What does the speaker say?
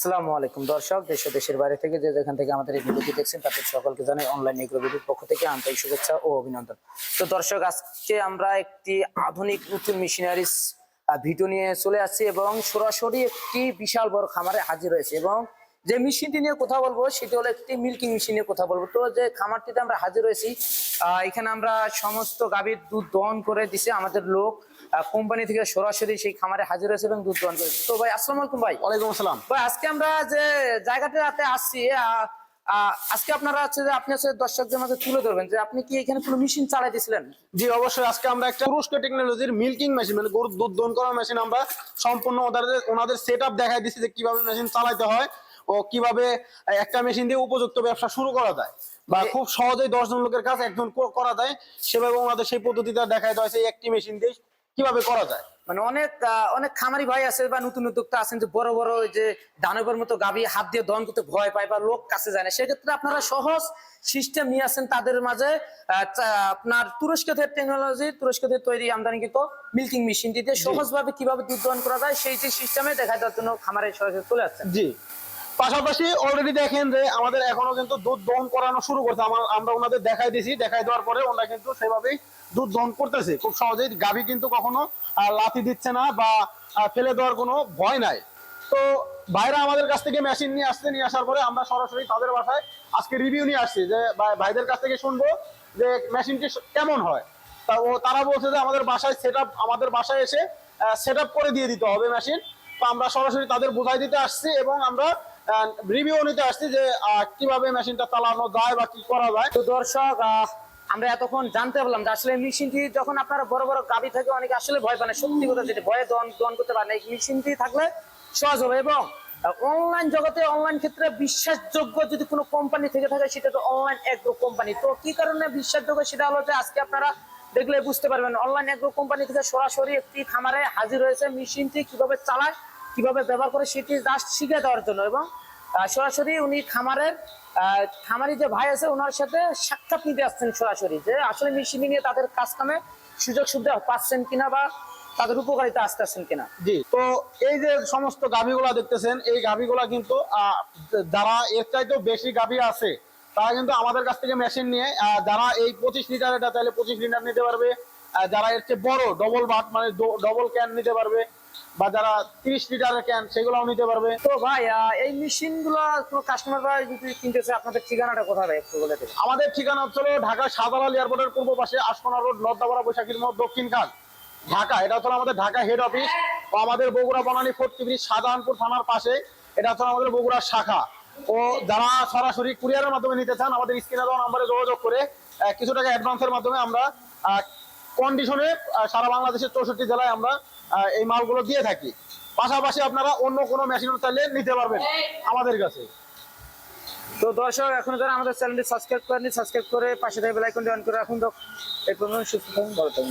আসসালামু আলাইকুম দর্শক, দেশ ও দেশের বাইরে থেকে যে যেখান থেকে আমাদের এই ভিডিওটি দেখছেন তাদের সকলকে জানাই অনলাইন এগ্রো ভিডিওর পক্ষ থেকে আন্তরিক শুভেচ্ছা ও অভিনন্দন। তো দর্শক, আজকে আমরা একটি আধুনিক নতুন মেশিনারিজ ভিডিও নিয়ে চলে আসছি এবং সরাসরি একটি বিশাল বড় খামারে হাজির হয়েছে এবং যে মেশিনটি নিয়ে কথা বলবো সেটি হলো একটি মিল্কিং মেশিন নিয়ে কথা বলবো। তো যে খামারটিতে আমরা হাজির হয়েছি, এখানে আমরা সমস্ত গাভীর দুধ দহন করে দিছে আমাদের লোক কোম্পানি থেকে সরাসরি সেই খামারে হাজির হয়েছে এবং দুধ দহন করেছে। তো ভাই আসসালামু আলাইকুম। ভাই ওয়ালাইকুম আসসালাম। ভাই, আজকে আমরা যে জায়গাটাতে আসছি, আজকে আপনারা হচ্ছে যে আপনি হচ্ছে দর্শকদের মাঝে তুলে ধরবেন যে আপনি কি এখানে কোনো মেশিন চালাইতেছিলেন? জি অবশ্যই, আজকে আমরা একটা তুরস্ক টেকনোলজির মিল্কিং মেশিন মানে গরুর দুধ দহন করার মেশিন আমরা সম্পূর্ণ ওনাদের সেটআপ দেখাই দিচ্ছি যে কিভাবে মেশিন চালাতে হয় ও কিভাবে একটা মেশিন দিয়ে উপযুক্ত ব্যবসা শুরু করা যায় বা খুব সহজেই 10 জন লোকের কাজ একজন করা যায়, সেভাবে ওনাদের সেই পদ্ধতিটা দেখাই দেওয়া হয়েছে একটি মেশিন দিয়ে কিভাবে করা যায়। মানে অনেক অনেক খামারি ভাই আছে বা নতুন উদ্যোক্তা আছেন যে বড় বড় যে দানবের মতো গাভী হাত দিয়ে দহন করতে ভয় পায় বা লোক কাছে যায় না, সেক্ষেত্রে আপনারা সহজ সিস্টেম নিয়ে আসেন তাদের মাঝে। আপনার তুরস্ক থেকে তৈরি আমদানিকৃত মিল্কিং মেশিনটি দিয়ে সহজভাবে কিভাবে দুধ দহন করা যায় সেই যে সিস্টেমে দেখা দেওয়ার জন্য খামারে সরাসরি চলে আসছেন। জি, পাশাপাশি অলরেডি দেখেন যে আমাদের এখনো কিন্তু দুধ দহন করানো শুরু করছে। আমরা ওনাদের দেখাই দিয়েছি, দেখাই দেওয়ার পরে ওনারা কিন্তু সেভাবেই দুধ দহন করতেছে খুব সহজেই। গাভী কিন্তু কখনো লাথি দিচ্ছে না বা ফেলে দেওয়ার কোনো ভয় নাই। তো ভাইরা আমাদের কাছ থেকে মেশিন নিয়ে আসছে, নিয়ে আসার পরে আমরা সরাসরি তাদের বাসায় আজকে রিভিউ নিয়ে আসছি যে ভাইদের কাছ থেকে শুনবো যে মেশিনটি কেমন হয়। তারা বলছে যে আমাদের বাসায় এসে সেট আপ করে দিয়ে দিতে হবে মেশিন। তো আমরা সরাসরি তাদের বোঝাই দিতে আসছি এবং আমরা রিভিউ নিতে আসছি যে কিভাবে মেশিনটা চালানো যায় বা কি করা যায়। তো দর্শক, আমরা এতক্ষণ জানতে পারলাম যে আসলে মেশিনটি যখন আপনারা বড় বড় গাভী থাকে অনেকে আসলে ভয় পায় না, সত্যি কথা যেটা ভয়ে দহন করতে পারে না, এই মেশিনটি থাকলে সহজ হবে। এবং অনলাইন জগতে অনলাইন ক্ষেত্রে বিশ্বাসযোগ্য যদি কোনো কোম্পানি থেকে থাকে সেটা তো অনলাইন এগ্রো কোম্পানি। তো কি কারণে বিশ্বাসযোগ্য সেটা হলো যে আজকে আপনারা দেখলে বুঝতে পারবেন অনলাইন এগ্রো কোম্পানি থেকে সরাসরি একটি খামারে হাজির হয়েছে মেশিনটি কিভাবে চালায় কিভাবে ব্যবহার করে সেটি জাস্ট শিখে দেওয়ার জন্য। এবং সরাসরি উনি খামারি যে ভাই আছে ওনার সাথে সাক্ষাৎ নিতে আসছেন সরাসরি যে আসলে মেশিন নিয়ে তাদের কাজ কামে সুযোগ সুবিধা পাচ্ছেন কিনা বা তাদের উপকারিতা আসতেছেন কিনা। জি, তো এই যে সমস্ত গাভীগুলা দেখতেছেন, এই গাভীগুলা কিন্তু যারা এর চাইতেও বেশি গাভী আছে তারা কিন্তু আমাদের কাছ থেকে মেশিন নিয়ে যারা এই 25 লিটার এটা চাইলে 25 লিটার নিতে পারবে, যারা এর চেয়ে বড় ডবল বাট মানে ডবল ক্যান নিতে পারবে, বা যারা 30 লিটারের ক্যান সেগুলোও নিতে পারবে। তো ভাই, এই মেশিন গুলো কাস্টমার ভাই যদি কিনতেছে আপনাদের ঠিকানাটা কোথায় ভাই একটু বলে দেবেন? আমাদের ঠিকানা হচ্ছে ঢাকা শাহজালাল এয়ারপোর্টের পূর্ব পাশে আশকোনা রোড, নর্দাপাড়া, বৈশাখীর মোড়, দক্ষিণ খান, ঢাকা। এটা হচ্ছে আমাদের ঢাকা হেড অফিস। ও আমাদের বগুড়া বনানী ফোর্ট শাহজাহানপুর থানার পাশে এটা হচ্ছে আমাদের বগুড়ার শাখা। ও যারা সরাসরি কুরিয়ারের মাধ্যমে নিতে চান আমাদের স্ক্রিনে দেওয়া নম্বরে যোগাযোগ করে কিছু টাকা অ্যাডভান্সের মাধ্যমে আমরা কন্ডিশনে সারা বাংলাদেশের 64 জেলায় আমরা এই মালগুলো দিয়ে থাকি। পাশাপাশি আপনারা অন্য কোনো মেশিন চাইলে নিতে পারবেন আমাদের কাছে। তো দর্শক, এখন যারা আমাদের চ্যানেলটি সাবস্ক্রাইব করেনি সাবস্ক্রাইব করে পাশে থেকে বেল আইকনটি অন করে রাখুন। তো এই পর্যন্ত সুস্থ থাকুন, ভালো থাকুন।